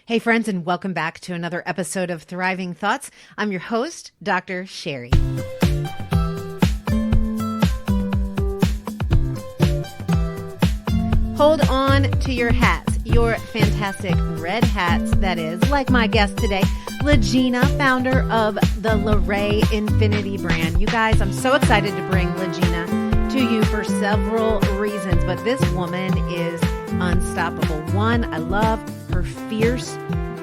Hey friends, and welcome back to another episode of Thriving Thoughts. I'm your host, Dr. Sherry. Hold on to your hats, your fantastic red hats, that is, like my guest today, LaGina, founder of the LaRae Infinity brand. You guys, I'm so excited to bring LaGina to you for several reasons, but this woman is unstoppable. One, I love her fierce,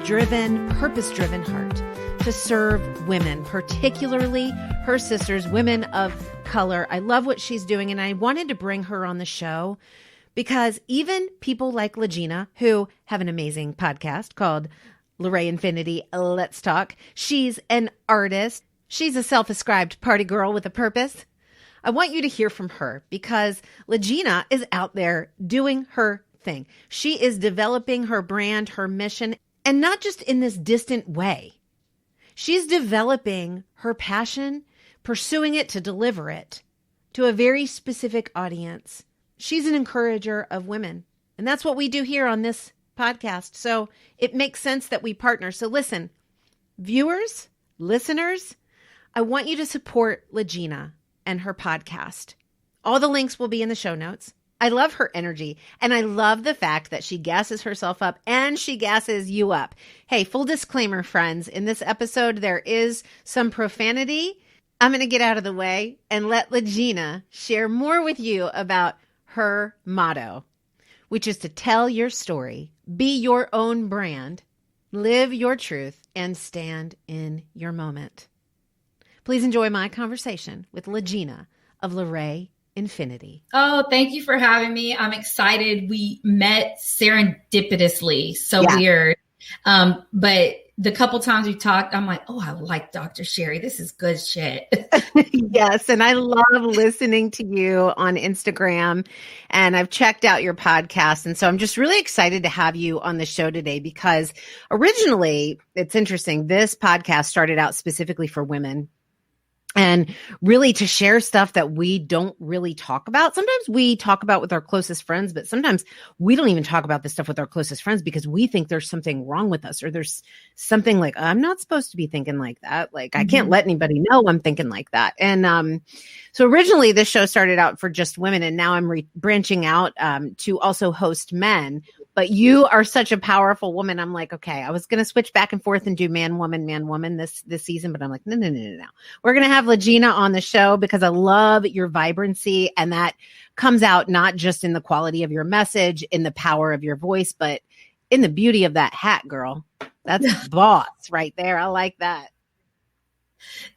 driven, purpose-driven heart to serve women, particularly her sisters, women of color. I love what she's doing, and I wanted to bring her on the show because even people like LaGina, who have an amazing podcast called LaRae Infinity, Let's Talk. She's an artist. She's a self-ascribed party girl with a purpose. I want you to hear from her because LaGina is out there doing her thing. She is developing her brand, her mission, and not just in this distant way. She's developing her passion, pursuing it to deliver it to a very specific audience. She's an encourager of women, and that's what we do here on this podcast. So it makes sense that we partner. So listen, viewers, listeners, I want you to support LaGina and her podcast. All the links will be in the show notes. I love her energy, and I love the fact that she gasses herself up and she gasses you up. Hey, full disclaimer, friends, in this episode, there is some profanity. I'm going to get out of the way and let LaGina share more with you about her motto, which is to tell your story, be your own brand, live your truth, and stand in your moment. Please enjoy my conversation with LaGina of LaRae Infinity. Oh, thank you for having me. I'm excited. We met serendipitously. So weird. But the couple times we talked, I'm like, oh, I like Dr. Sherry. This is good shit. Yes. And I love listening to you on Instagram, and I've checked out your podcast. And so I'm just really excited to have you on the show today because originally, it's interesting, this podcast started out specifically for women. And really to share stuff that we don't really talk about. Sometimes we talk about with our closest friends, but sometimes we don't even talk about this stuff with our closest friends because we think there's something wrong with us, or there's something like, I'm not supposed to be thinking like that. Like, I can't let anybody know I'm thinking like that. And so originally this show started out for just women, and now I'm branching out to also host men. But you are such a powerful woman. I'm like, okay, I was going to switch back and forth and do man, woman this season. But I'm like, no. We're going to have LaGina on the show because I love your vibrancy. And that comes out not just in the quality of your message, in the power of your voice, but in the beauty of that hat, girl. That's boss right there. I like that.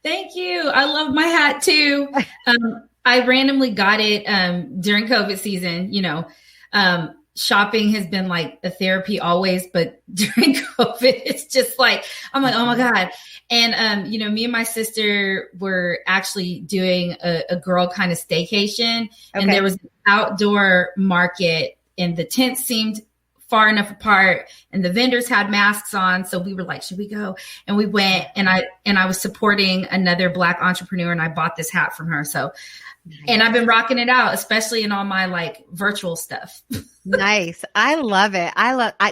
Thank you. I love my hat too. I randomly got it during COVID season, shopping has been like a therapy always, but during COVID, it's just like, I'm like, oh my God. And, me and my sister were actually doing a girl kind of staycation, and there was an outdoor market, and the tents seemed far enough apart, and the vendors had masks on. So we were like, should we go? And we went, and I was supporting another Black entrepreneur, and I bought this hat from her. So, and I've been rocking it out, especially in all my like virtual stuff. Nice. I love it.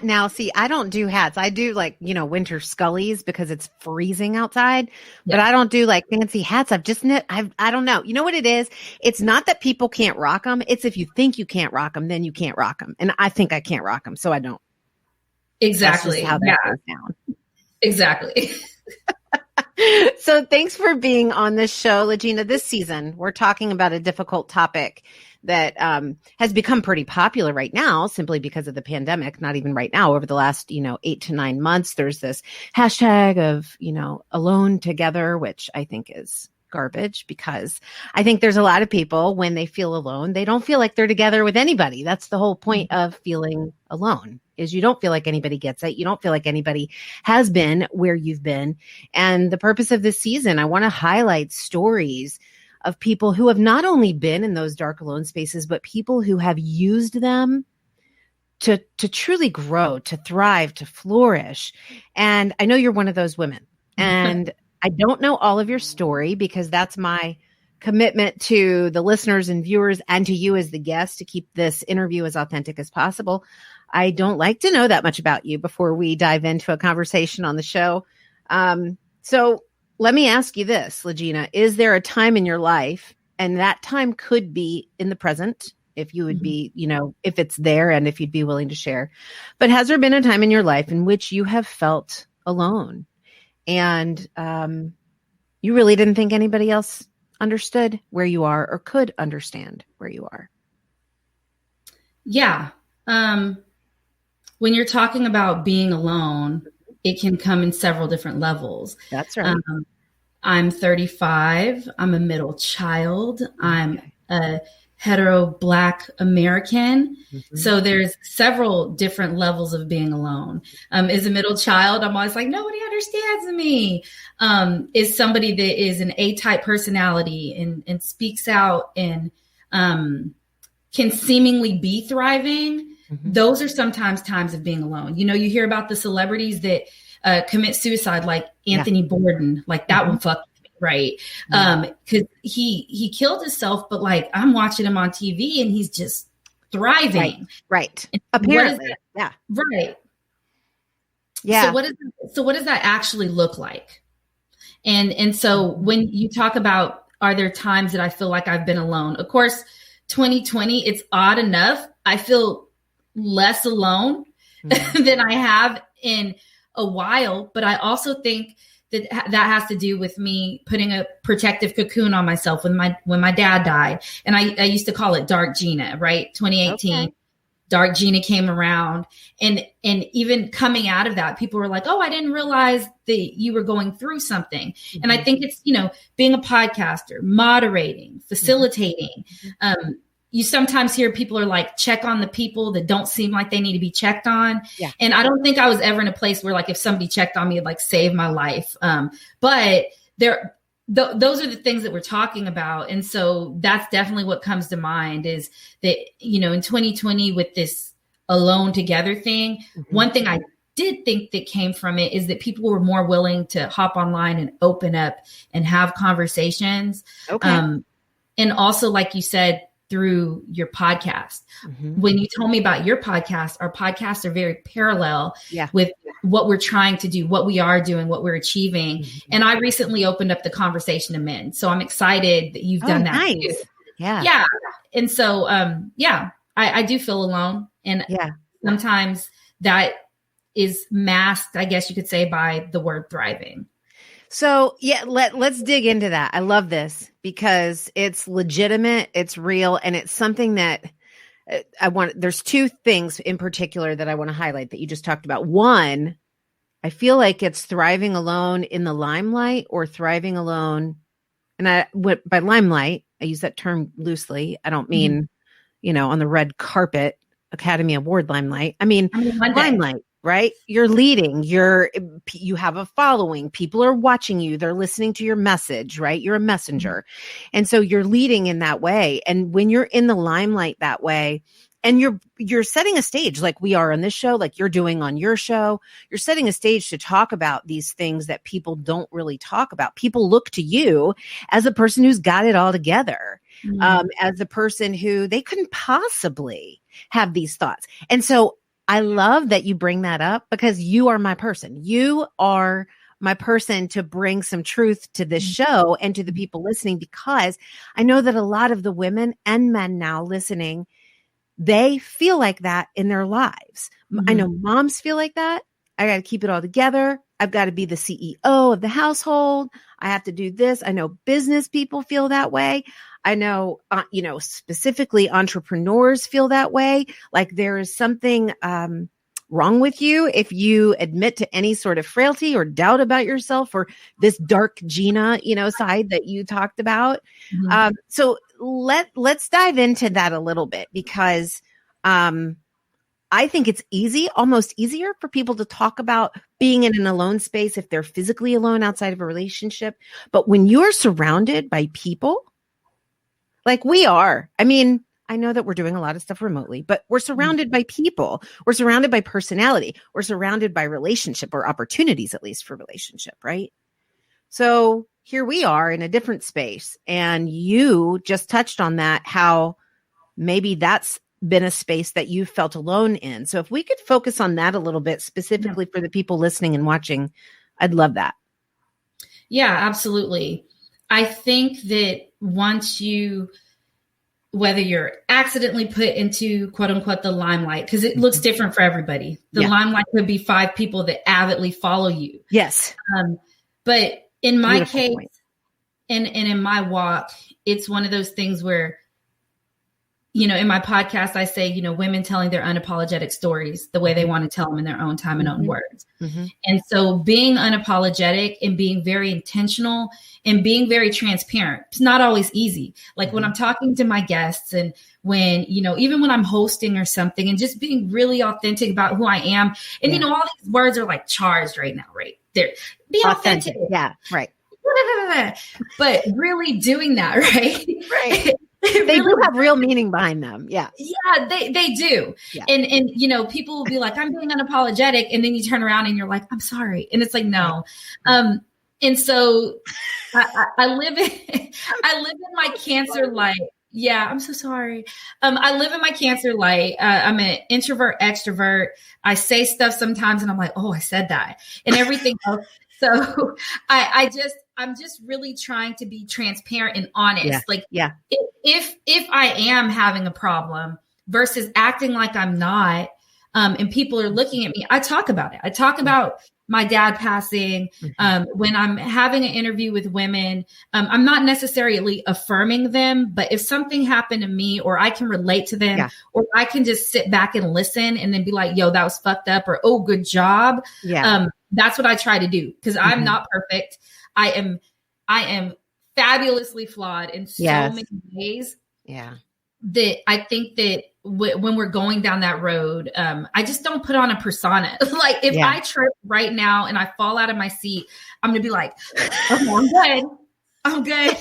Now see, I don't do hats. I do like, winter scullies because it's freezing outside, but I don't do like fancy hats. I've just I don't know. You know what it is? It's not that people can't rock them. It's if you think you can't rock them, then you can't rock them. And I think I can't rock them. So I don't. Exactly. That's just how that goes down. Exactly. So thanks for being on this show, LaGina. This season, we're talking about a difficult topic that has become pretty popular right now simply because of the pandemic. Not even right now, over the last, 8 to 9 months, there's this hashtag of, alone together, which I think is garbage because I think there's a lot of people when they feel alone, they don't feel like they're together with anybody. That's the whole point of feeling alone. Is you don't feel like anybody gets it. You don't feel like anybody has been where you've been. And the purpose of this season, I want to highlight stories of people who have not only been in those dark alone spaces, but people who have used them to truly grow, to thrive, to flourish. And I know you're one of those women. And I don't know all of your story because that's my commitment to the listeners and viewers and to you as the guest to keep this interview as authentic as possible. I don't like to know that much about you before we dive into a conversation on the show. So let me ask you this, LaGina, is there a time in your life, and that time could be in the present, if you would be, if it's there and if you'd be willing to share, but has there been a time in your life in which you have felt alone and you really didn't think anybody else understood where you are or could understand where you are? Yeah. When you're talking about being alone, it can come in several different levels. That's right. I'm 35. I'm a middle child. I'm a hetero Black American. So there's several different levels of being alone. As a middle child, I'm always like, nobody understands me. Is somebody that is an A-type personality and speaks out and can seemingly be thriving. Those are sometimes times of being alone. You hear about the celebrities that commit suicide, like Anthony Bourdain, like that one fucked me, right? Because he killed himself, but like I'm watching him on TV and he's just thriving. Right. Apparently. Yeah. Right. Yeah. So what does that actually look like? And so when you talk about, are there times that I feel like I've been alone? Of course, 2020, it's odd enough. I feel less alone than I have in a while, but I also think that has to do with me putting a protective cocoon on myself when my dad died. And I used to call it Dark Gina, right? 2018, okay. Dark Gina came around, and even coming out of that, people were like, oh, I didn't realize that you were going through something. And I think it's, being a podcaster, moderating, facilitating, you sometimes hear people are like, check on the people that don't seem like they need to be checked on. Yeah. And I don't think I was ever in a place where like, if somebody checked on me, it'd like save my life. But those are the things that we're talking about. And so that's definitely what comes to mind is that, in 2020 with this alone together thing, one thing I did think that came from it is that people were more willing to hop online and open up and have conversations. Okay. And also, like you said, through your podcast. When you told me about your podcast, our podcasts are very parallel with what we're trying to do, what we are doing, what we're achieving. And I recently opened up the conversation to men. So I'm excited that you've done that. Nice. Too. Yeah. Yeah. And so, I do feel alone. And sometimes that is masked, I guess you could say, by the word thriving. So let's dig into that. I love this because it's legitimate, it's real, and it's something that there's two things in particular that I want to highlight that you just talked about. One, I feel like it's thriving alone in the limelight or thriving alone. And by limelight, I use that term loosely. I don't mean, on the red carpet, Academy Award limelight. I mean limelight. Right? You're leading, you have a following, people are watching you, they're listening to your message, right? You're a messenger. And so you're leading in that way. And when you're in the limelight that way, and you're setting a stage like we are on this show, like you're doing on your show, you're setting a stage to talk about these things that people don't really talk about. People look to you as a person who's got it all together, as a person who they couldn't possibly have these thoughts. And so I love that you bring that up because you are my person. You are my person to bring some truth to this show and to the people listening, because I know that a lot of the women and men now listening, they feel like that in their lives. I know moms feel like that. I got to keep it all together. I've got to be the CEO of the household. I have to do this. I know business people feel that way. I know, specifically entrepreneurs feel that way. Like there is something wrong with you if you admit to any sort of frailty or doubt about yourself or this dark Gina, side that you talked about. So let's dive into that a little bit because I think it's almost easier for people to talk about being in an alone space if they're physically alone outside of a relationship. But when you're surrounded by people, like we are, I mean, I know that we're doing a lot of stuff remotely, but we're surrounded by people. We're surrounded by personality. We're surrounded by relationship or opportunities, at least for relationship, right? So here we are in a different space. And you just touched on that, how maybe that's been a space that you felt alone in. So if we could focus on that a little bit specifically for the people listening and watching, I'd love that. Yeah, absolutely. I think that once whether you're accidentally put into quote unquote the limelight, because it looks different for everybody. The limelight could be 5 people that avidly follow you. Yes. But in my Beautiful case, point. and in my walk, it's one of those things where, in my podcast, I say, women telling their unapologetic stories the way they want to tell them in their own time and own words. Mm-hmm. And so being unapologetic and being very intentional and being very transparent, it's not always easy. Like when I'm talking to my guests and when, even when I'm hosting or something and just being really authentic about who I am. And, all these words are like charged right now, right? Be authentic. Yeah, right. But really doing that, right? Right. They do have real meaning behind them. Yeah. Yeah, they do. Yeah. And people will be like, I'm being unapologetic. And then you turn around and you're like, I'm sorry. And it's like, no. And so I live in my Cancer light. Yeah, I'm so sorry. I live in my Cancer light. I'm an introvert, extrovert. I say stuff sometimes and I'm like, oh, I said that and everything else. So I'm just really trying to be transparent and honest. If I am having a problem versus acting like I'm not, and people are looking at me, I talk about it. I talk about my dad passing. When I'm having an interview with women, I'm not necessarily affirming them, but if something happened to me or I can relate to them or I can just sit back and listen and then be like, yo, that was fucked up or, oh, good job. Yeah. That's what I try to do because I'm not perfect. I am fabulously flawed in so many ways. Yeah. That I think that when we're going down that road, I just don't put on a persona. Like if I trip right now and I fall out of my seat, I'm going to be like, okay, I'm good.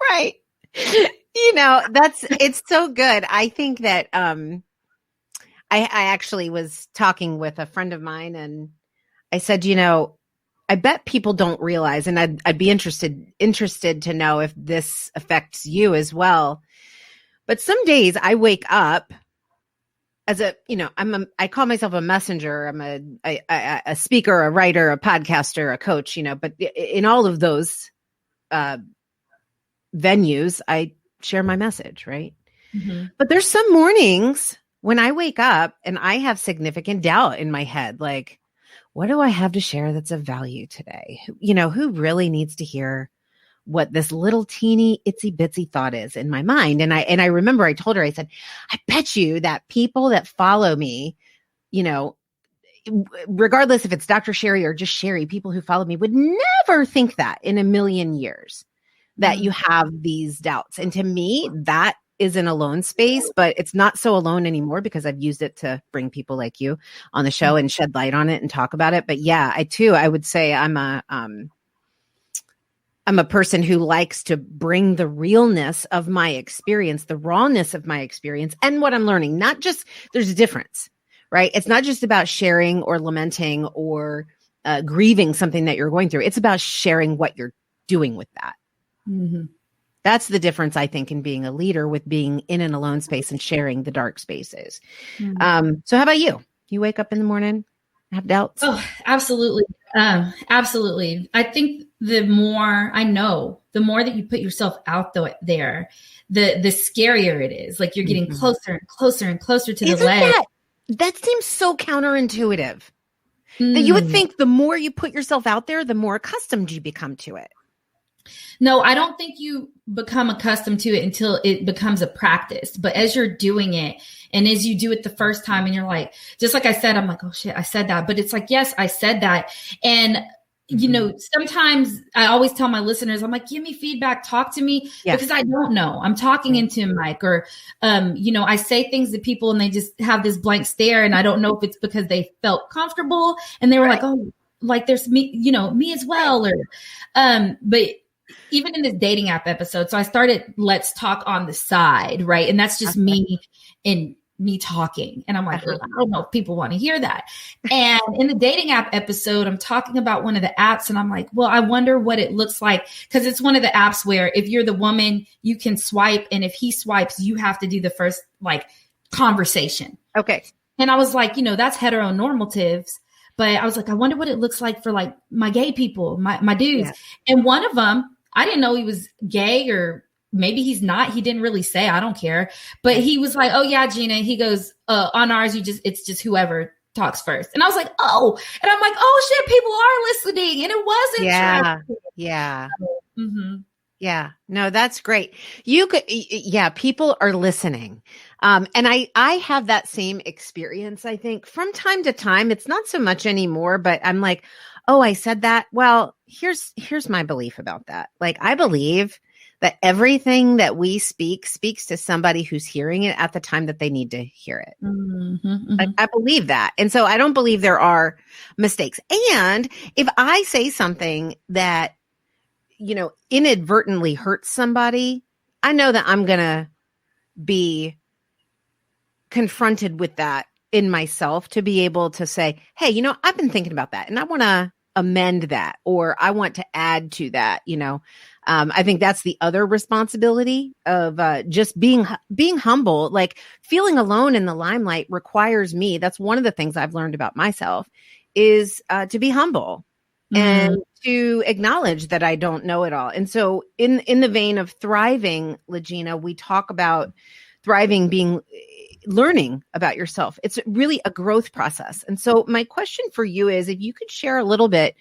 Right. It's so good. I think that I actually was talking with a friend of mine and I said, I bet people don't realize, and I'd be interested to know if this affects you as well. But some days I wake up as I call myself a messenger. I'm a speaker, a writer, a podcaster, a coach, but in all of those venues, I share my message, right? Mm-hmm. But there's some mornings when I wake up and I have significant doubt in my head, like, what do I have to share that's of value today? Who really needs to hear what this little teeny itsy bitsy thought is in my mind? And I remember I told her, I said, I bet you that people that follow me, regardless if it's Dr. Sherry or just Sherry, people who follow me would never think that in a million years that you have these doubts. And to me, that is an alone space, but it's not so alone anymore because I've used it to bring people like you on the show and shed light on it and talk about it. But yeah, I would say I'm a person who likes to bring the realness of my experience, the rawness of my experience and what I'm learning. Not just, there's a difference, right? It's not just about sharing or lamenting or grieving something that you're going through. It's about sharing what you're doing with that. Mm-hmm. That's the difference, I think, in being a leader with being in an alone space and sharing the dark spaces. Mm-hmm. So how about you? You wake up in the morning, have doubts? Oh, absolutely. Absolutely. I think the more that you put yourself out there, the scarier it is. Like you're getting closer and closer and closer to the ledge. That seems so counterintuitive. That you would think the more you put yourself out there, the more accustomed you become to it. No, I don't think you become accustomed to it until it becomes a practice. But as you're doing it and as you do it the first time and you're like, just like I said, I'm like, oh shit, I said that. But it's like, yes, I said that. And, sometimes I always tell my listeners, I'm like, give me feedback, talk to me because I don't know. I'm talking into a mic or, I say things to people and they just have this blank stare and I don't know if it's because they felt comfortable and they were like, oh, like there's me, me as well. Or, but even in this dating app episode, so I started Let's Talk on the Side, right? And that's just me and me talking. And I'm like, I don't know if people want to hear that. And in the dating app episode, I'm talking about one of the apps and I'm like, well, I wonder what it looks like. Cause it's one of the apps where if you're the woman, you can swipe. And if he swipes, you have to do the first conversation. Okay. And I was like, that's heteronormatives. But I was like, I wonder what it looks like for like my gay people, my dudes. Yeah. And one of them, I didn't know he was gay, or maybe he's not. He didn't really say, I don't care. But he was like, oh yeah, Gina. He goes, on ours, it's just whoever talks first. And I was like, oh, and I'm like, oh shit, people are listening. And it wasn't. Yeah. Yeah. Mm-hmm. Yeah. No, that's great. People are listening. And I have that same experience, I think, from time to time. It's not so much anymore, but I'm like, oh, I said that. Well, here's my belief about that. Like, I believe that everything that we speaks to somebody who's hearing it at the time that they need to hear it. Mm-hmm, mm-hmm. I believe that. And so I don't believe there are mistakes. And if I say something that, inadvertently hurts somebody, I know that I'm going to be confronted with that in myself to be able to say, hey, I've been thinking about that and I want to amend that, or I want to add to that. I think that's the other responsibility of just being humble. Like, feeling alone in the limelight requires me. That's one of the things I've learned about myself is to be humble. And to acknowledge that I don't know it all. And so in the vein of thriving, LaGina, we talk about thriving being learning about yourself. It's really a growth process. And so my question for you is, if you could share a little bit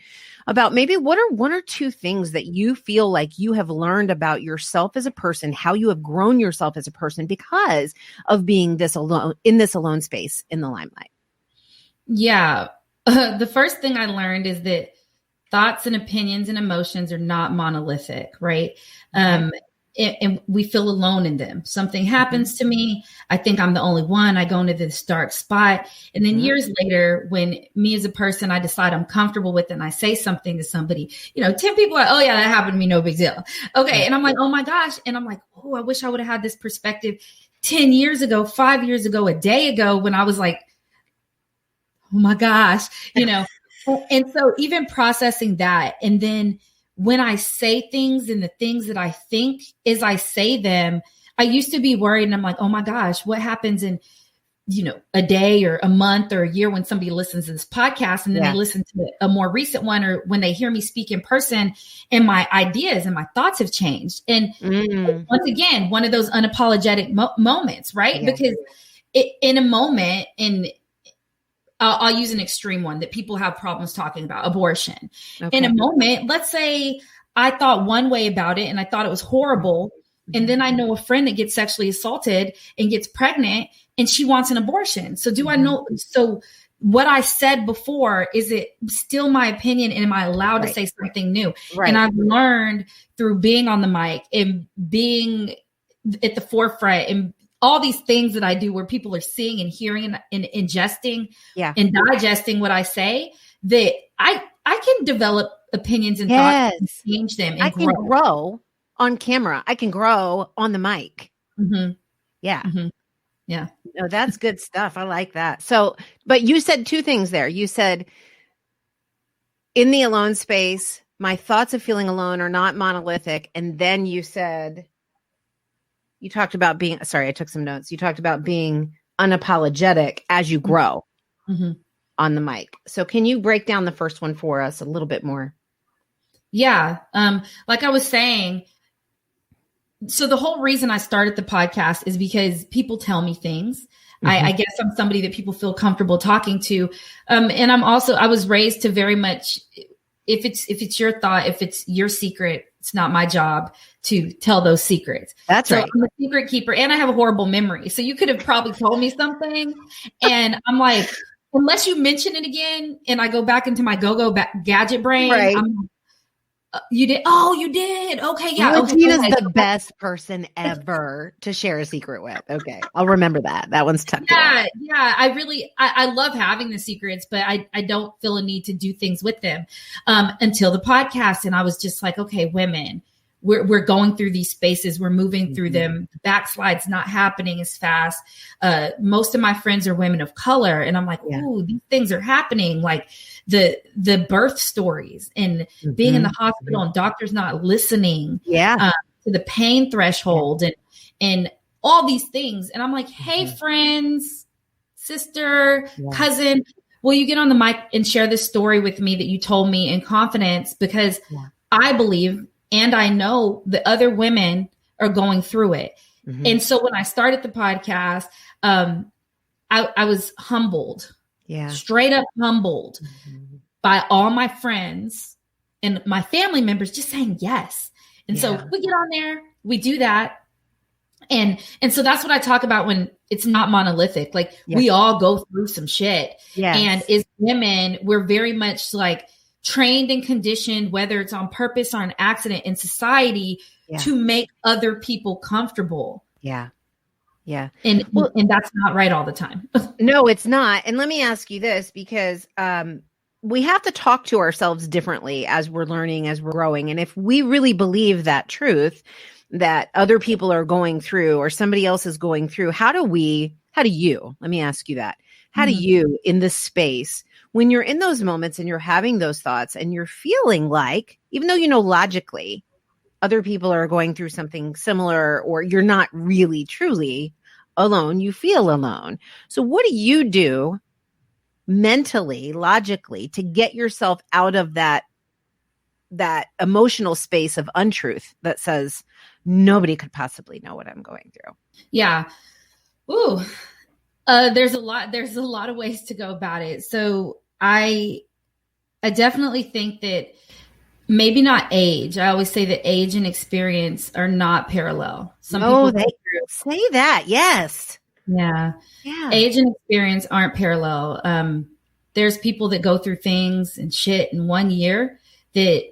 about maybe what are one or two things that you feel like you have learned about yourself as a person, how you have grown yourself as a person because of being this alone space in the limelight. Yeah. The first thing I learned is that thoughts and opinions and emotions are not monolithic, right? And we feel alone in them. Something happens to me. I think I'm the only one. I go into this dark spot. And then years later, when me as a person, I decide I'm comfortable with it and I say something to somebody, 10 people are, oh yeah, that happened to me. No big deal. Okay. And I'm like, oh my gosh. And I'm like, oh, I wish I would have had this perspective 10 years ago, 5 years ago, a day ago, when I was like, oh my gosh, And so even processing that, and then when I say things and the things that I think as I say them, I used to be worried and I'm like, oh my gosh, what happens in, a day or a month or a year when somebody listens to this podcast and then they listen to a more recent one, or when they hear me speak in person and my ideas and my thoughts have changed. And once again, one of those unapologetic moments, right? Yeah. Because in a moment, I'll use an extreme one that people have problems talking about, abortion. Okay. In a moment, let's say I thought one way about it and I thought it was horrible. And then I know a friend that gets sexually assaulted and gets pregnant and she wants an abortion. So I know? So what I said before, is it still my opinion? And am I allowed to say something new? Right. And I've learned through being on the mic and being at the forefront and all these things that I do where people are seeing and hearing and ingesting and digesting what I say, that I can develop opinions and thoughts and change them. And I can grow on camera. I can grow on the mic. Mm-hmm. Yeah. Mm-hmm. Yeah. No, that's good stuff. I like that. So, but you said two things there. You said in the alone space, my thoughts of feeling alone are not monolithic. And then you said, you talked about being, sorry, I took some notes. You talked about being unapologetic as you grow on the mic. So can you break down the first one for us a little bit more? Yeah. Like I was saying, so the whole reason I started the podcast is because people tell me things. I guess I'm somebody that people feel comfortable talking to. And I was raised to very much, if it's your thought, if it's your secret, it's not my job to tell those secrets. That's right. I'm a secret keeper and I have a horrible memory. So you could have probably told me something and I'm like, unless you mention it again and I go back into my go-go gadget brain, right. You did? Oh, you did. Okay. Yeah. LaGina's the best person ever to share a secret with. Okay. I'll remember that. That one's tucked away. Yeah. I love having the secrets, but I don't feel a need to do things with them until the podcast. And I was just like, okay, women, we're going through these spaces. We're moving through them. Backslide's not happening as fast. Most of my friends are women of color. And I'm like, ooh, these things are happening. Like the birth stories and being in the hospital and doctors not listening to the pain threshold. And all these things. And I'm like, hey, friends, sister, cousin, will you get on the mic and share this story with me that you told me in confidence? Because I believe, and I know that other women are going through it. And so when I started the podcast, I was humbled, straight up humbled by all my friends and my family members just saying yes. And so we get on there, we do that. And so that's what I talk about when it's not monolithic. Like we all go through some shit. And as women, we're very much like trained and conditioned, whether it's on purpose or an accident in society, to make other people comfortable. And that's not right all the time. No, it's not. And let me ask you this, because we have to talk to ourselves differently as we're learning, as we're growing. And if we really believe that truth that other people are going through or somebody else is going through, how do you, let me ask you that. How do you in this space, when you're in those moments and you're having those thoughts and you're feeling like, even though you know logically other people are going through something similar, or you're not really truly alone, you feel alone. So what do you do mentally, logically, to get yourself out of that emotional space of untruth that says nobody could possibly know what I'm going through? Yeah. Ooh. There's a lot of ways to go about it. So I definitely think that maybe not age. I always say that age and experience are not parallel. People say that. Yes. Yeah. Age and experience aren't parallel. There's people that go through things and shit in 1 year that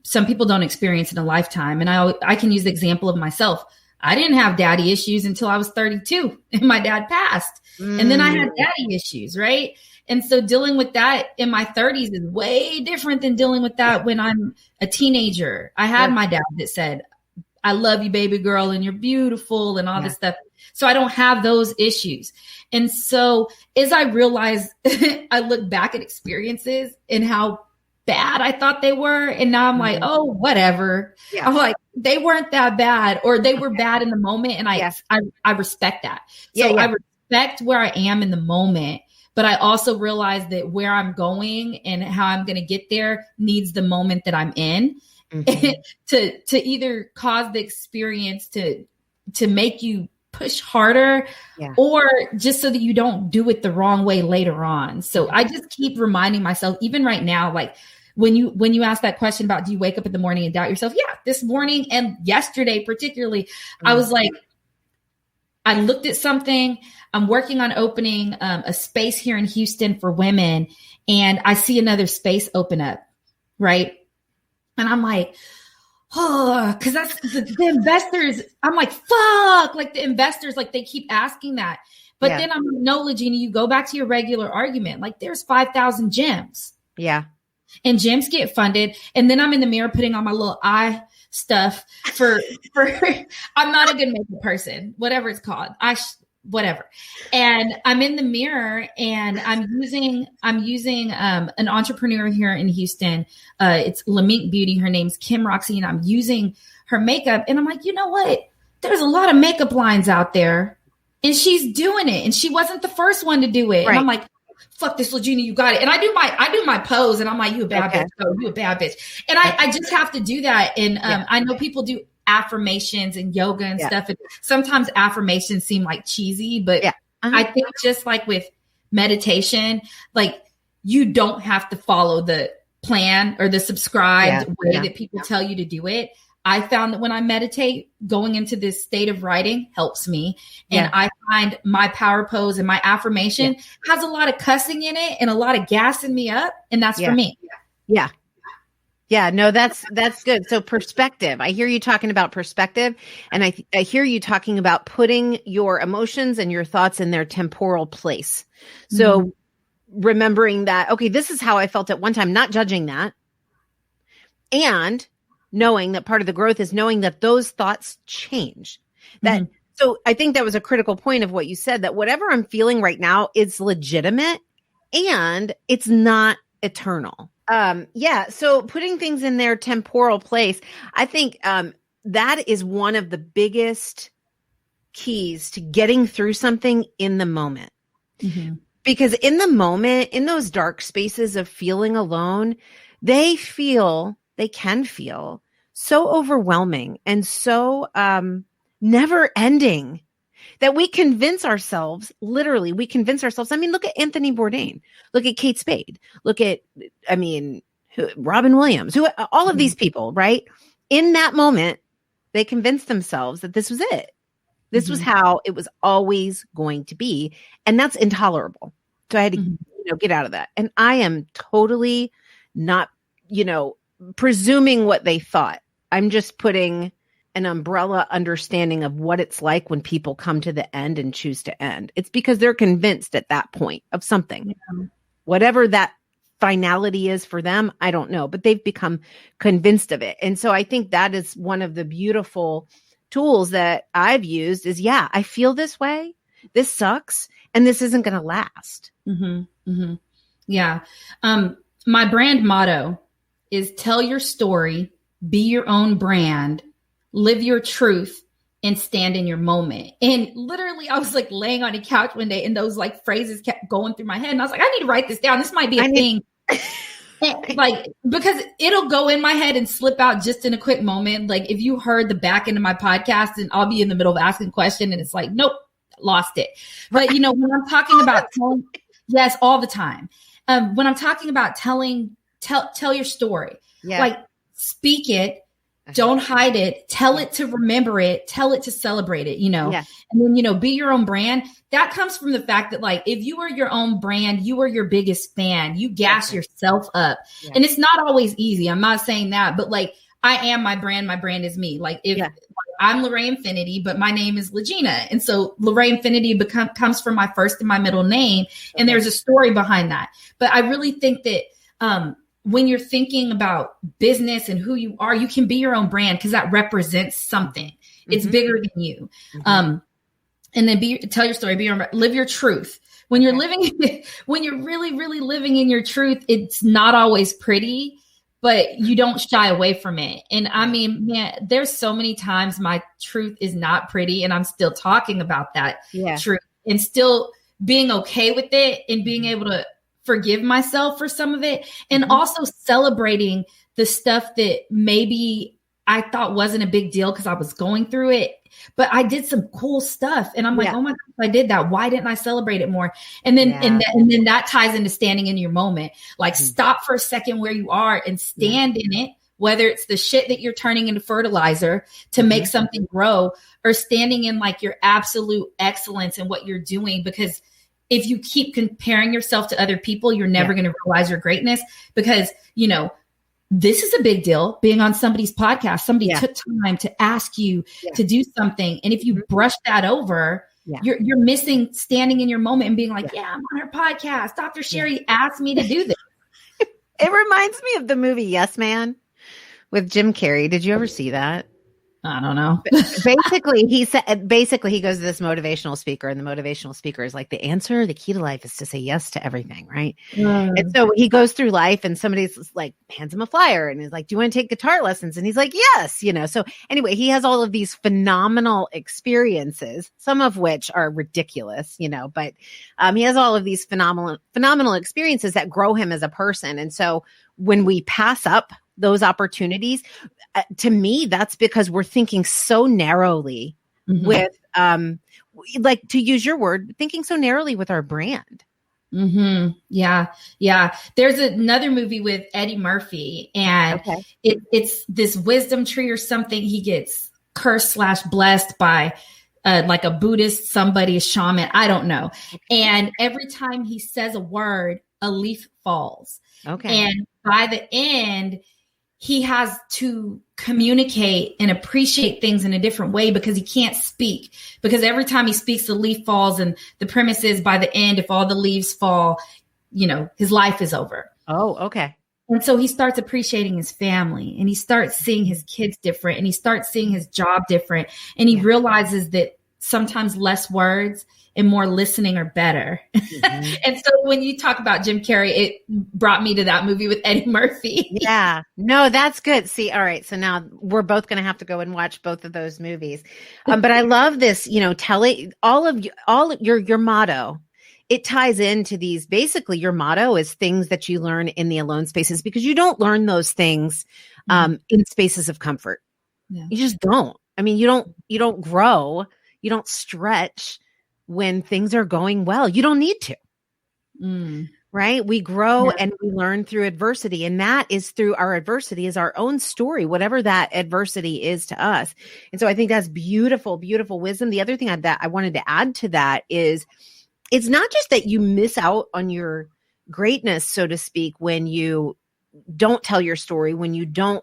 some people don't experience in a lifetime. And I can use the example of myself. I didn't have daddy issues until I was 32 and my dad passed. And then I had daddy issues, right? And so dealing with that in my 30s is way different than dealing with that when I'm a teenager. I had my dad that said, I love you, baby girl, and you're beautiful and all this stuff. So I don't have those issues. And so as I realized, I look back at experiences and how bad I thought they were. And now I'm like, oh, whatever. I'm like, they weren't that bad, or they were bad in the moment. And I respect that. So I respect where I am in the moment, but I also realize that where I'm going and how I'm going to get there needs the moment that I'm in to either cause the experience to make you push harder or just so that you don't do it the wrong way later on. So I just keep reminding myself, even right now, like when you ask that question about, do you wake up in the morning and doubt yourself? Yeah. This morning and yesterday, particularly, I was like, I looked at something. I'm working on opening a space here in Houston for women, and I see another space open up. Right. And I'm like, oh, because that's the investors. I'm like, fuck, like the investors, like they keep asking that. But then I'm like, no, LaGina, you go back to your regular argument. Like there's 5,000 gyms. Yeah. And gyms get funded. And then I'm in the mirror putting on my little eye stuff for I'm not a good makeup person, whatever it's called. Whatever. And I'm in the mirror and I'm using an entrepreneur here in Houston. It's Lamink Beauty. Her name's Kim Roxy, and I'm using her makeup. And I'm like, you know what? There's a lot of makeup lines out there, and she's doing it. And she wasn't the first one to do it. Right. And I'm like, fuck this, LaGina, you got it. And I do my pose, and I'm like, you a bad bitch. Oh, you a bad bitch. And I just have to do that. And I know people do affirmations and yoga and stuff. And sometimes affirmations seem like cheesy, but I think just like with meditation, like you don't have to follow the plan or the prescribed way that people tell you to do it. I found that when I meditate, going into this state of writing helps me. And I find my power pose and my affirmation has a lot of cussing in it and a lot of gassing me up. And that's for me. Yeah, no, that's good. So perspective, I hear you talking about perspective, and I hear you talking about putting your emotions and your thoughts in their temporal place. So remembering that, okay, this is how I felt at one time, not judging that. And knowing that part of the growth is knowing that those thoughts change. So I think that was a critical point of what you said, that whatever I'm feeling right now is legitimate and it's not eternal. So putting things in their temporal place, I think that is one of the biggest keys to getting through something in the moment. Mm-hmm. Because in the moment, in those dark spaces of feeling alone, they can feel so overwhelming and so never ending that we convince ourselves, literally, I mean, look at Anthony Bourdain, look at Kate Spade, look at, Robin Williams, all of these people, right? In that moment, they convinced themselves that this was it. This was how it was always going to be. And that's intolerable. So I had to get out of that. And I am totally not, presuming what they thought. I'm just putting an umbrella understanding of what it's like when people come to the end and choose to end. It's because they're convinced at that point of something. Yeah. Whatever that finality is for them, I don't know, but they've become convinced of it. And so I think that is one of the beautiful tools that I've used is, I feel this way. This sucks. And this isn't going to last. Mm-hmm. Mm-hmm. Yeah. My brand motto is tell your story, be your own brand, live your truth, and stand in your moment. And literally I was like laying on a couch one day and those like phrases kept going through my head. And I was like, I need to write this down. This might be a thing. Like, because it'll go in my head and slip out just in a quick moment. Like if you heard the back end of my podcast and I'll be in the middle of asking a question and it's like, nope, lost it. But when I'm talking about yes, all the time. When I'm talking about tell your story, like speak it, don't hide it, tell it to remember it, tell it to celebrate it, and then, be your own brand. That comes from the fact that like, if you are your own brand, you are your biggest fan, you gas yourself up and it's not always easy. I'm not saying that, but like, I am my brand. My brand is me. Like if I'm LaRae Infinity, but my name is LaGina. And so LaRae Infinity comes from my first and my middle name. And there's a story behind that. But I really think that, when you're thinking about business and who you are, you can be your own brand because that represents something. It's bigger than you. And then tell your story, live your truth. When you're when you're really, really living in your truth, it's not always pretty, but you don't shy away from it. And I mean, man, there's so many times my truth is not pretty and I'm still talking about that truth and still being okay with it and being able to forgive myself for some of it and also celebrating the stuff that maybe I thought wasn't a big deal because I was going through it, but I did some cool stuff and I'm like, oh my God, I did that. Why didn't I celebrate it more? And then, and then that ties into standing in your moment, like stop for a second where you are and stand in it, whether it's the shit that you're turning into fertilizer to make something grow or standing in like your absolute excellence in what you're doing. Because if you keep comparing yourself to other people, you're never going to realize your greatness because, this is a big deal being on somebody's podcast. Somebody took time to ask you to do something. And if you brush that over, you're missing standing in your moment and being like, I'm on her podcast. Dr. Sherry asked me to do this. It reminds me of the movie Yes Man with Jim Carrey. Did you ever see that? I don't know. Basically, he goes to this motivational speaker and the motivational speaker is like, the key to life is to say yes to everything. Right. And so he goes through life and somebody's like, hands him a flyer and he's like, do you want to take guitar lessons? And he's like, yes, So anyway, he has all of these phenomenal experiences, some of which are ridiculous, but he has all of these phenomenal experiences that grow him as a person. And so when we pass up those opportunities, to me, that's because we're thinking so narrowly with, like to use your word, thinking so narrowly with our brand. Yeah. There's another movie with Eddie Murphy and it's this wisdom tree or something. He gets cursed / blessed by like a Buddhist, somebody, a shaman. I don't know. And every time he says a word, a leaf falls. And by the end, he has to communicate and appreciate things in a different way because he can't speak. Because every time he speaks, the leaf falls. And the premise is by the end, if all the leaves fall, his life is over. Oh, okay. And so he starts appreciating his family and he starts seeing his kids different and he starts seeing his job different. And he realizes that sometimes less words and more listening are better. Mm-hmm. And so when you talk about Jim Carrey, it brought me to that movie with Eddie Murphy. Yeah, no, that's good. See, all right. So now we're both going to have to go and watch both of those movies. But I love this, telling all your motto. It ties into these. Basically, your motto is things that you learn in the alone spaces, because you don't learn those things in spaces of comfort. Yeah. You just don't. I mean, you don't grow, you don't stretch when things are going well. You don't need to. Right? We grow and we learn through adversity. And that is through our adversity is our own story, whatever that adversity is to us. And so I think that's beautiful, beautiful wisdom. The other thing that I wanted to add to that is it's not just that you miss out on your greatness, so to speak, when you don't tell your story, when you don't,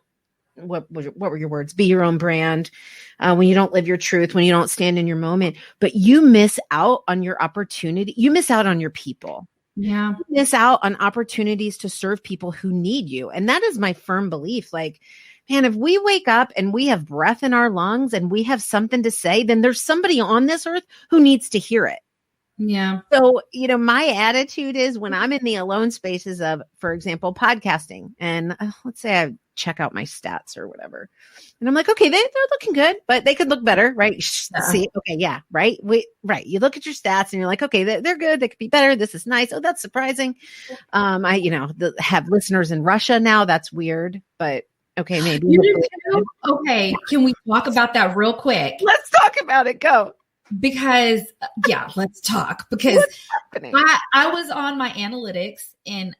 what were your words? Be your own brand. When you don't live your truth, when you don't stand in your moment, but you miss out on your opportunity. You miss out on your people. Yeah. You miss out on opportunities to serve people who need you. And that is my firm belief. Like, man, if we wake up and we have breath in our lungs and we have something to say, then there's somebody on this earth who needs to hear it. Yeah. So, my attitude is when I'm in the alone spaces of, for example, podcasting, and let's say I check out my stats or whatever, and I'm like, okay, they're looking good, but they could look better, right? Yeah. See, okay, yeah, right. Right. You look at your stats and you're like, okay, they're good. They could be better. This is nice. Oh, that's surprising. I have listeners in Russia now. That's weird, but okay, maybe. Okay, can we talk about that real quick? Let's talk about it. Go. Because let's talk, because I was on my analytics and,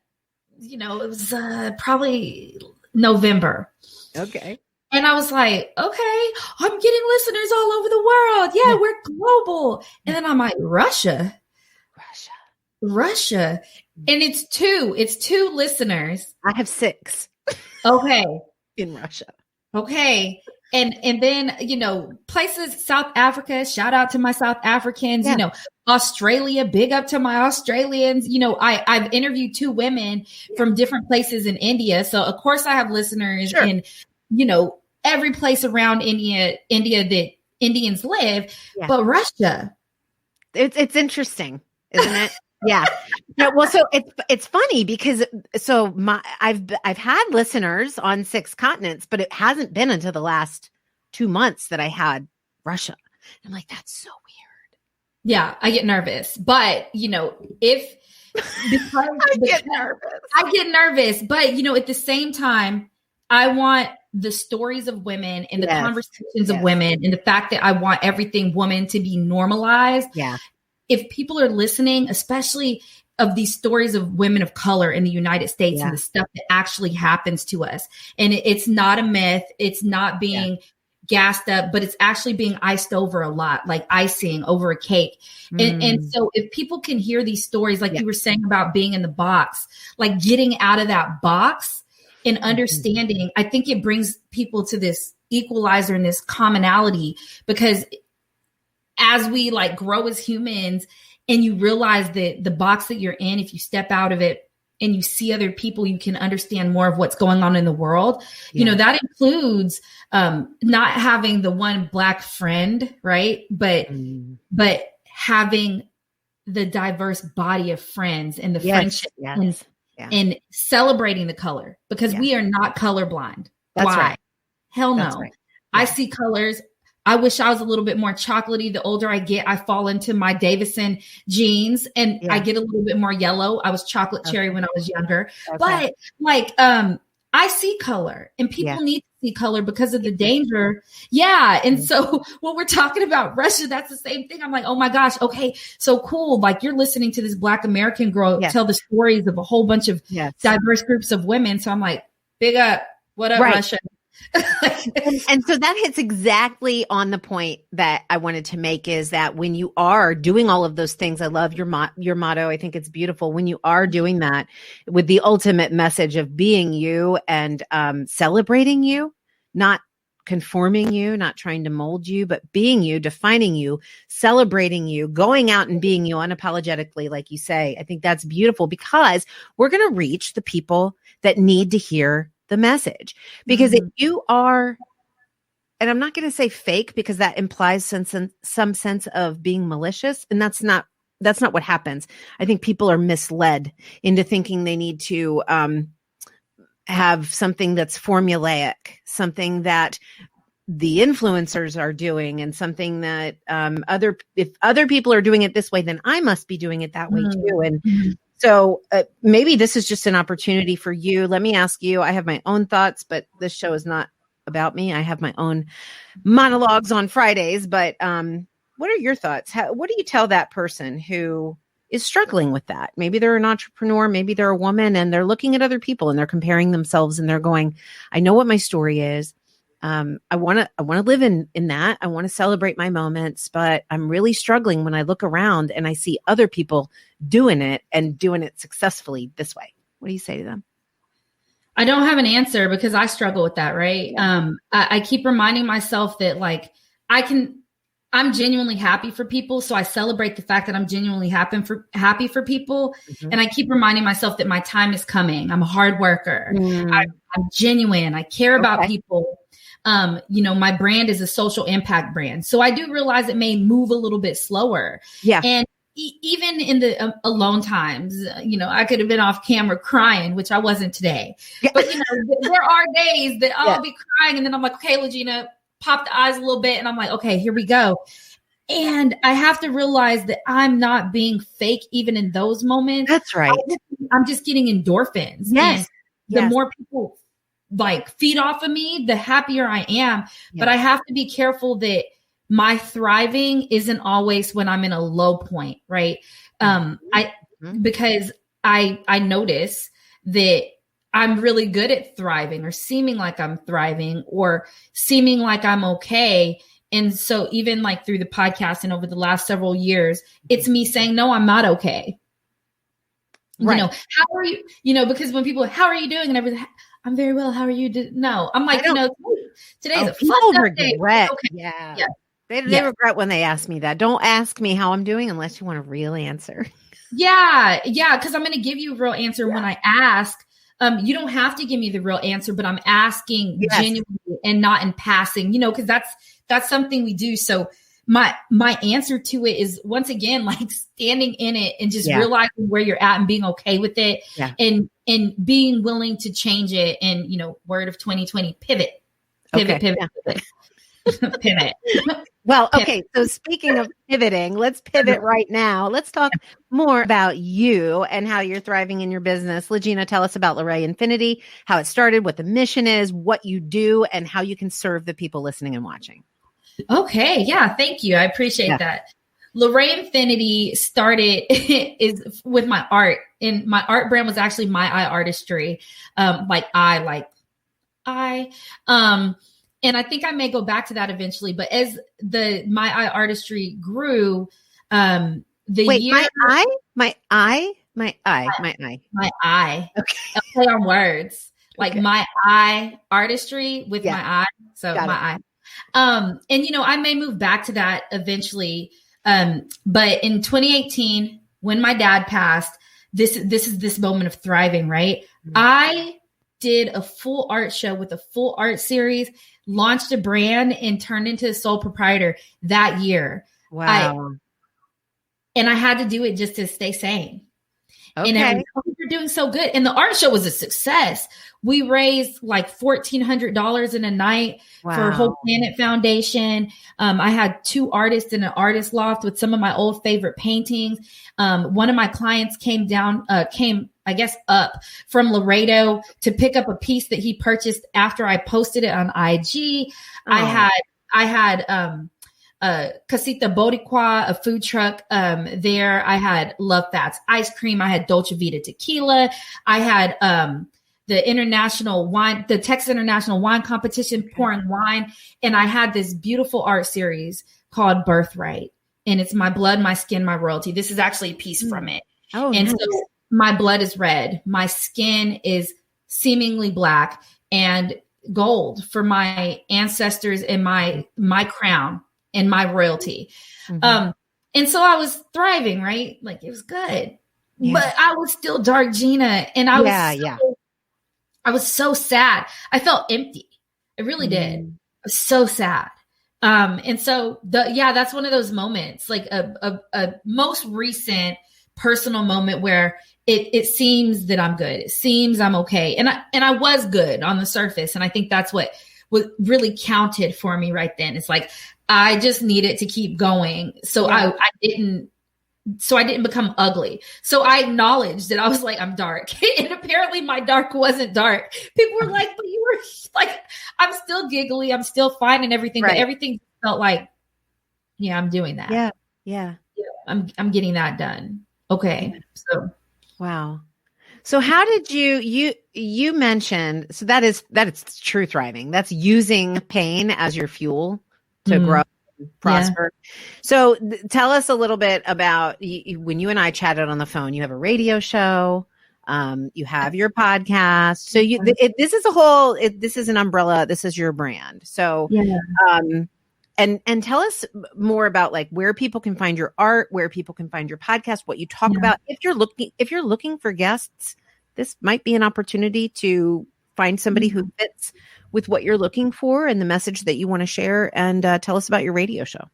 it was probably November. Okay. And I was like, okay, I'm getting listeners all over the world. Yeah, we're global. And then I'm like, Russia. And it's two listeners. I have 6. Okay. In Russia. Okay. And then, places, South Africa, shout out to my South Africans, Australia, big up to my Australians. I've interviewed 2 women from different places in India. So of course I have listeners in, every place around India that Indians live, but Russia. It's interesting, isn't it? Yeah. No, well, so it's funny because I've had listeners on 6 continents, but it hasn't been until the last 2 months that I had Russia. I'm like, that's so weird. Yeah, I get nervous, but I get nervous, but at the same time, I want the stories of women and the conversations of women, and the fact that I want everything woman to be normalized. Yeah. If people are listening, especially of these stories of women of color in the United States and the stuff that actually happens to us. And it's not a myth. It's not being gassed up, but it's actually being iced over a lot, like icing over a cake. And so if people can hear these stories, like you were saying about being in the box, like getting out of that box and understanding, I think it brings people to this equalizer and this commonality, because as we grow as humans and you realize that the box that you're in, if you step out of it and you see other people, you can understand more of what's going on in the world. That includes not having the one Black friend, right? But having the diverse body of friends and the friendship and celebrating the color, because we are not colorblind. That's Why? right. Hell no. That's right. I see colors. I wish I was a little bit more chocolatey. The older I get, I fall into my Davison jeans and I get a little bit more yellow. I was chocolate cherry when I was younger, but I see color, and people need to see color because of the danger. Yeah. And so when we're talking about Russia, that's the same thing. I'm like, oh my gosh. Okay. So cool. Like, you're listening to this Black American girl tell the stories of a whole bunch of diverse groups of women. So I'm like, big up. What up, Russia? and so that hits exactly on the point that I wanted to make, is that when you are doing all of those things, I love your motto. I think it's beautiful when you are doing that with the ultimate message of being you and celebrating you, not conforming you, not trying to mold you, but being you, defining you, celebrating you, going out and being you unapologetically, like you say. I think that's beautiful, because we're going to reach the people that need to hear the message. Because if you are and I'm not going to say fake because that implies some sense of being malicious. And that's not what happens. I think people are misled into thinking they need to have something that's formulaic, something that the influencers are doing, and something that if other people are doing it this way, then I must be doing it that way too. And so maybe this is just an opportunity for you. Let me ask you, I have my own thoughts, but this show is not about me. I have my own monologues on Fridays, but what are your thoughts? What do you tell that person who is struggling with that? Maybe they're an entrepreneur, maybe they're a woman, and they're looking at other people and they're comparing themselves and they're going, I know what my story is. I want to live in that. I want to celebrate my moments, but I'm really struggling when I look around and I see other people doing it and doing it successfessly this way. What do you say to them? I don't have an answer because I struggle with that. Right. Yeah. I keep reminding myself that like, I'm genuinely happy for people. So I celebrate the fact that I'm genuinely happy for people. Mm-hmm. And I keep reminding myself that my time is coming. I'm a hard worker. I'm genuine. I care about people. My brand is a social impact brand. So I do realize it may move a little bit slower. Yeah. And even in the alone times, I could have been off camera crying, which I wasn't today. Yeah. But, there are days that I'll be crying and then I'm like, okay, LaGina, pop the eyes a little bit. And I'm like, okay, here we go. And I have to realize that I'm not being fake even in those moments. That's right. I'm just getting endorphins. Yes. And the more people like feed off of me, the happier I am. Yes. But I have to be careful that my thriving isn't always when I'm in a low point, right? Because I notice that I'm really good at thriving or seeming like I'm thriving or seeming like I'm okay. And so even like through the podcast and over the last several years, it's me saying, no, I'm not okay. Right. How are you? Because when people, how are you doing? And everything, I'm very well. How are you? No, I'm like, today's a fun day. Regret. Okay. Yeah. They regret when they ask me that. Don't ask me how I'm doing unless you want a real answer. Yeah. Because I'm going to give you a real answer when I ask. You don't have to give me the real answer, but I'm asking genuinely and not in passing, because that's something we do. So my answer to it is once again, like standing in it and just realizing where you're at and being okay with it and being willing to change it. And, word of 2020, pivot. Pivot. Well, okay. So speaking of pivoting, let's pivot right now. Let's talk more about you and how you're thriving in your business. LaGina, tell us about LaRae Infinity, how it started, what the mission is, what you do, and how you can serve the people listening and watching. Okay. Yeah. Thank you. I appreciate that. LaRae Infinity started is with my art, and my art brand was actually My Eye Artistry. And I think I may go back to that eventually, but as the My Eye Artistry grew, my eye. Okay. I'll play on words like My Eye Artistry with my eye. So got my eye. And I may move back to that eventually. But in 2018, when my dad passed, this is this moment of thriving, right? Mm-hmm. I did a full art show with a full art series, launched a brand, and turned into a sole proprietor that year. Wow. And I had to do it just to stay sane. Okay. And we're doing so good. And the art show was a success. We raised like $1,400 in a night for Whole Planet Foundation. I had 2 artists in an artist loft with some of my old favorite paintings. One of my clients came up from Laredo to pick up a piece that he purchased after I posted it on IG. Oh. I had Casita Boricua, a food truck there. I had Love Fats ice cream. I had Dolce Vita tequila. I had the Texas International Wine Competition pouring wine. And I had this beautiful art series called Birthright. And it's My Blood, My Skin, My Royalty. This is actually a piece from it. Oh, and nice. So my blood is red. My skin is seemingly black and gold for my ancestors and my crown and my royalty. Mm-hmm. And so I was thriving, right? Like it was good, but I was still dark Gina. And I was so sad. I felt empty. I really did. I So sad. And so that's one of those moments, like a most recent personal moment where it seems that I'm good. It seems I'm okay. And I was good on the surface. And I think that's what really counted for me right then. It's like, I just needed to keep going. So I didn't become ugly. So I acknowledged that I was like, I'm dark. And apparently my dark wasn't dark. People were like, but you were like, I'm still giggly. I'm still fine and everything. Right. But everything felt like, yeah, I'm doing that. Yeah. Yeah. I'm getting that done. Okay. Yeah. So. Wow. So how did you mentioned, so that is true thriving. That's using pain as your fuel to grow. Prosper. Yeah. So tell us a little bit about when you and I chatted on the phone. You have a radio show, you have your podcast. So this is an umbrella. This is your brand. So, and tell us more about like where people can find your art, where people can find your podcast, what you talk about. If you're looking for guests, this might be an opportunity to find somebody who fits with what you're looking for and the message that you want to share, and tell us about your radio show.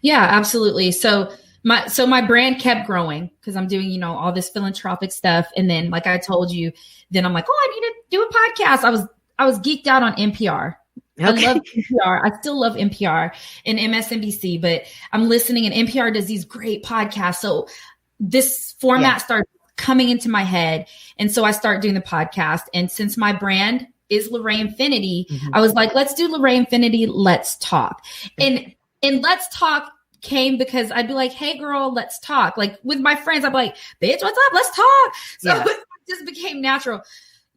Yeah, absolutely. So my brand kept growing because I'm doing, all this philanthropic stuff. And then, like I told you, then I'm like, I need to do a podcast. I was geeked out on NPR. Okay. I love NPR. I still love NPR and MSNBC, but I'm listening, and NPR does these great podcasts. So this format started coming into my head. And so I started doing the podcast. And since my brand is LaRae Infinity, I was like, let's do LaRae Infinity. Let's talk. And let's talk came because I'd be like, hey girl, let's talk. Like with my friends, I'd be like, bitch, what's up? Let's talk. So it just became natural.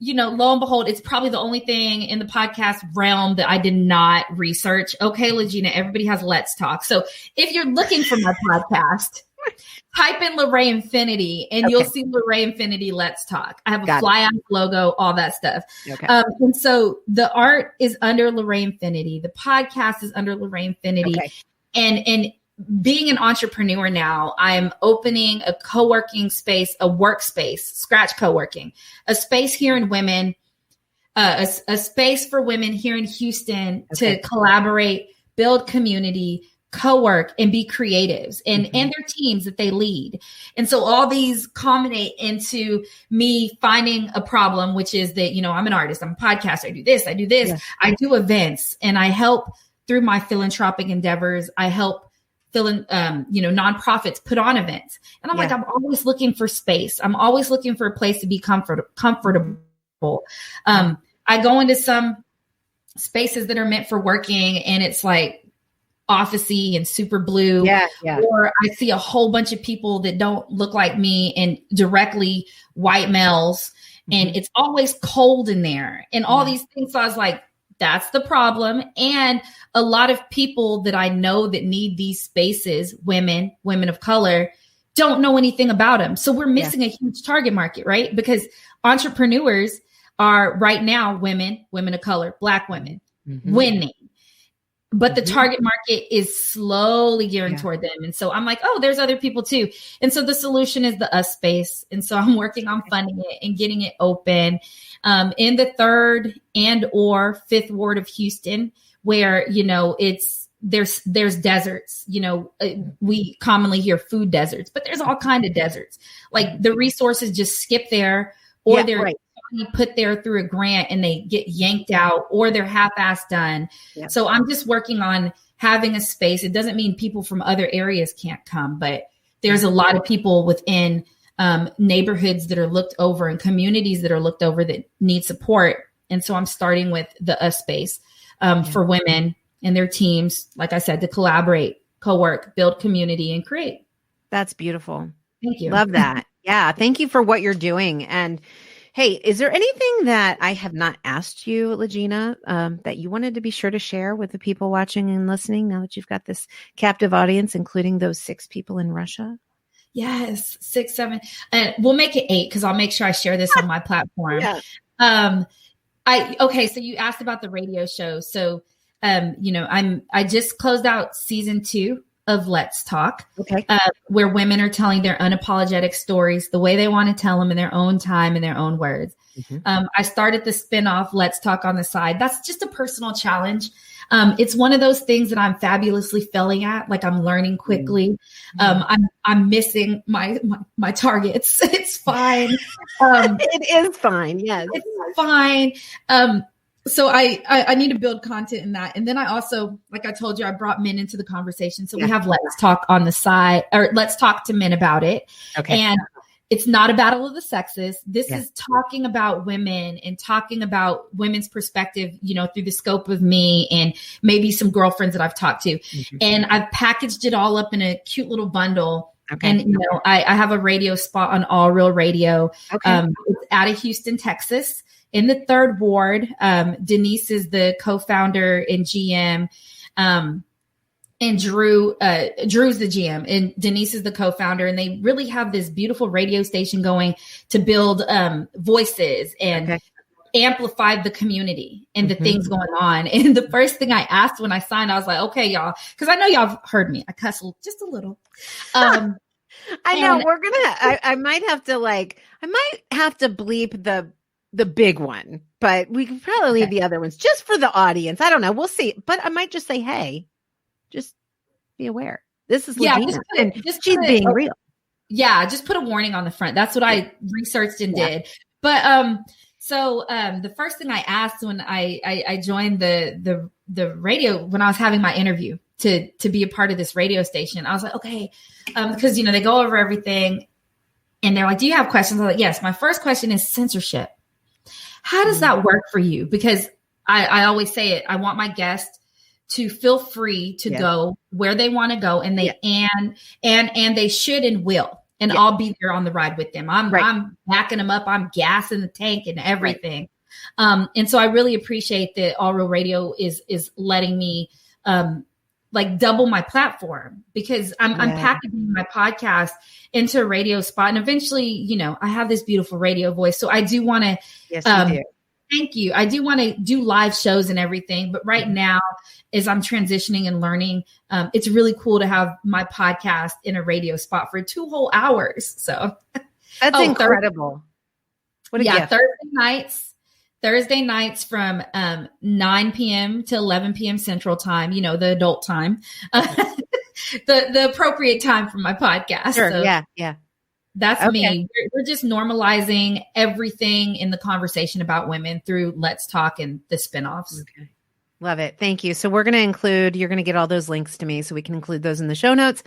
Lo and behold, it's probably the only thing in the podcast realm that I did not research. Okay, LaGina, everybody has Let's Talk. So if you're looking for my podcast, type in LaRae Infinity and you'll see LaRae Infinity Let's Talk. I have a fly-on logo, all that stuff. Okay. And so the art is under LaRae Infinity. The podcast is under LaRae Infinity. Okay. And being an entrepreneur now, I'm opening a co-working space, a workspace, Scratch Co-working, a space here in a space for women here in Houston to collaborate, build community, co-work, and be creatives and their teams that they lead. And so all these culminate into me finding a problem, which is that, I'm an artist, I'm a podcaster, I do this, I do events, and I help through my philanthropic endeavors. I help nonprofits put on events. And I'm like, I'm always looking for space. I'm always looking for a place to be comfortable. I go into some spaces that are meant for working, and it's like officey and super blue. Or I see a whole bunch of people that don't look like me and directly white males. And it's always cold in there and all these things. So I was like, that's the problem. And a lot of people that I know that need these spaces, women of color, don't know anything about them. So we're missing a huge target market, right? Because entrepreneurs are right now women of color, Black women winning. But the target market is slowly gearing toward them. And so I'm like, there's other people too. And so the solution is the us space. And so I'm working on funding it and getting it open in the 3rd and or 5th ward of Houston, where, there's deserts. We commonly hear food deserts, but there's all kinds of deserts. Like the resources just skip there, or they're put there through a grant and they get yanked out, or they're half-assed done. So I'm just working on having a space. It doesn't mean people from other areas can't come, but there's a lot of people within neighborhoods that are looked over and communities that are looked over that need support. And so I'm starting with the us space for women and their teams, like I said, to collaborate, co-work, build community, and create. That's beautiful. Thank you. Love that. Yeah. Thank you for what you're doing. And hey, is there anything that I have not asked you, LaGina, that you wanted to be sure to share with the people watching and listening now that you've got this captive audience, including those 6 people in Russia? Yes, 6, 7. And we'll make it 8 because I'll make sure I share this on my platform. So you asked about the radio show. So, I just closed out season 2 of Let's Talk, where women are telling their unapologetic stories the way they want to tell them in their own time, in their own words. I started the spinoff, Let's Talk on the Side. That's just a personal challenge. It's one of those things that I'm fabulously failing at. Like I'm learning quickly. I'm missing my targets. It's fine. It is fine. Yes, it's fine. So I need to build content in that. And then I also, like I told you, I brought men into the conversation. So we have Let's Talk on the Side, or Let's Talk to Men About It. Okay. And it's not a battle of the sexes. This is talking about women and talking about women's perspective, through the scope of me and maybe some girlfriends that I've talked to. And I've packaged it all up in a cute little bundle. Okay. And, I have a radio spot on All Real Radio. Okay. It's out of Houston, Texas, in the 3rd Ward. Denise is the co-founder and GM. And Drew's the GM, and Denise is the co-founder, and they really have this beautiful radio station going to build voices and amplify the community and the things going on. And the first thing I asked when I signed, I was like, okay, y'all, because I know y'all have heard me. I cuss just a little. I know I might have to bleep the big one, but we can probably leave the other ones just for the audience. I don't know. We'll see. But I might just say, hey, just be aware. This is LaGina, she's being real. Yeah, just put a warning on the front. That's what I researched and did. But so the first thing I asked when I joined the radio, when I was having my interview to be a part of this radio station, I was like, okay, because they go over everything, and they're like, do you have questions? I'm like, yes. My first question is censorship. How does that work for you? Because I always say it. I want my guests to feel free to go where they want to go, and they and they should and will, and I'll be there on the ride with them. I'm backing them up. I'm gassing the tank and everything. And so I really appreciate that All Real Radio is letting me double my platform, because I'm packaging my podcast into a radio spot, and eventually, I have this beautiful radio voice, so I do want to. Yes, you do. Thank you. I do want to do live shows and everything, but right now, as I'm transitioning and learning, it's really cool to have my podcast in a radio spot for 2 whole hours. So that's incredible. What a gift. Thursday nights from 9 p.m. to 11 p.m. Central Time, the adult time, the appropriate time for my podcast. Sure. So, yeah. That's me. We're just normalizing everything in the conversation about women through Let's Talk and the spinoffs. Okay. Love it. Thank you. So you're going to get all those links to me so we can include those in the show notes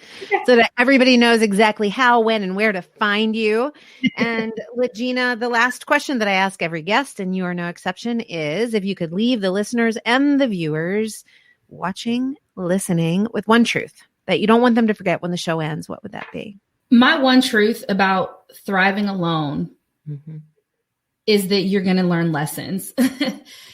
so that everybody knows exactly how, when, and where to find you. And LaGina, the last question that I ask every guest, and you are no exception, is if you could leave the listeners and the viewers watching, listening with one truth that you don't want them to forget when the show ends, what would that be? My one truth about thriving alone is that you're going to learn lessons.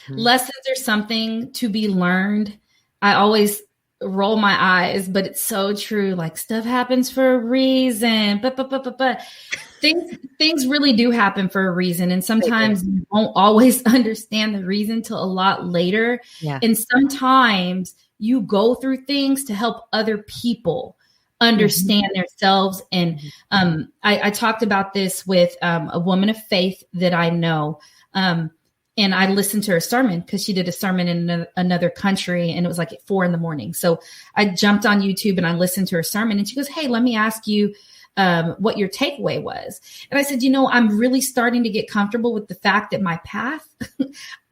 Lessons are something to be learned. I always roll my eyes, but it's so true. Like, stuff happens for a reason, but things really do happen for a reason. And sometimes you won't always understand the reason till a lot later. Yeah. And sometimes you go through things to help other people understand themselves. And I talked about this with a woman of faith that I know. And I listened to her sermon because she did a sermon in another country, and it was like at 4 a.m. So I jumped on YouTube and I listened to her sermon, and she goes, hey, let me ask you what your takeaway was. And I said, I'm really starting to get comfortable with the fact that my path,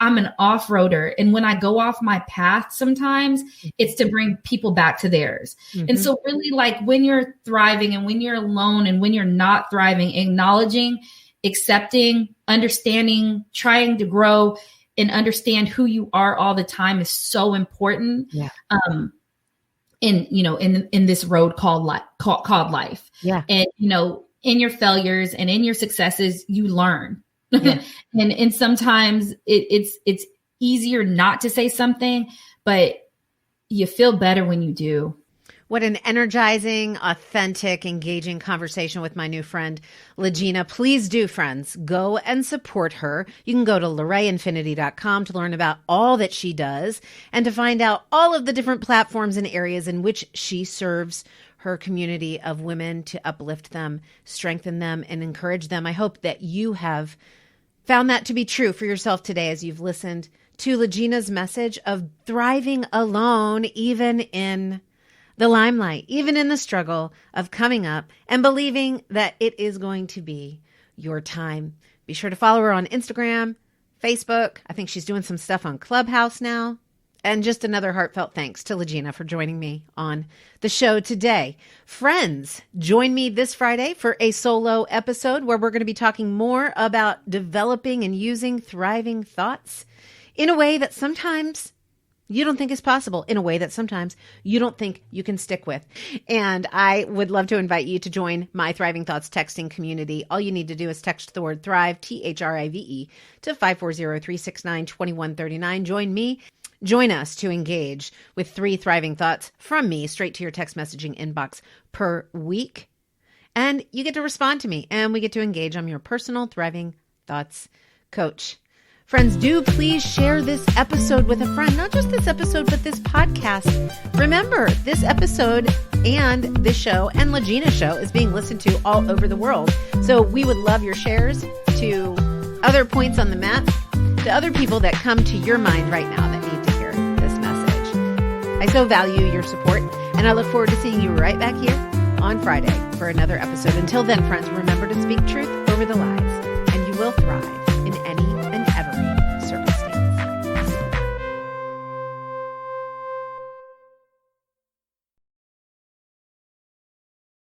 I'm an off-roader. And when I go off my path, sometimes it's to bring people back to theirs. And so really, like, when you're thriving and when you're alone and when you're not thriving, acknowledging, accepting, understanding, trying to grow and understand who you are all the time is so important. Yeah. In this road called life. Yeah. And, in your failures and in your successes, you learn. Yeah. and sometimes it's easier not to say something, but you feel better when you do. What an energizing, authentic, engaging conversation with my new friend, LaGina. Please do, friends, go and support her. You can go to LaRaeInfinity.com to learn about all that she does and to find out all of the different platforms and areas in which she serves her community of women to uplift them, strengthen them, and encourage them. I hope that you have found that to be true for yourself today as you've listened to LaGina's message of thriving alone, even in the limelight, even in the struggle of coming up and believing that it is going to be your time. Be sure to follow her on Instagram, Facebook. I think she's doing some stuff on Clubhouse now. And just another heartfelt thanks to LaGina for joining me on the show today. Friends, join me this Friday for a solo episode where we're going to be talking more about developing and using thriving thoughts in a way that sometimes you don't think is possible, in a way that sometimes you don't think you can stick with. And I would love to invite you to join my Thriving Thoughts texting community. All you need to do is text the word THRIVE, THRIVE, to 540-369-2139. Join me. Join us to engage with 3 thriving thoughts from me straight to your text messaging inbox per week. And you get to respond to me and we get to engage. I'm your personal Thriving Thoughts coach. Friends, do please share this episode with a friend. Not just this episode, but this podcast. Remember, this episode and this show and LaGina's show is being listened to all over the world. So we would love your shares to other points on the map, to other people that come to your mind right now that need to hear this message. I so value your support, and I look forward to seeing you right back here on Friday for another episode. Until then, friends, remember to speak truth over the lies, and you will thrive.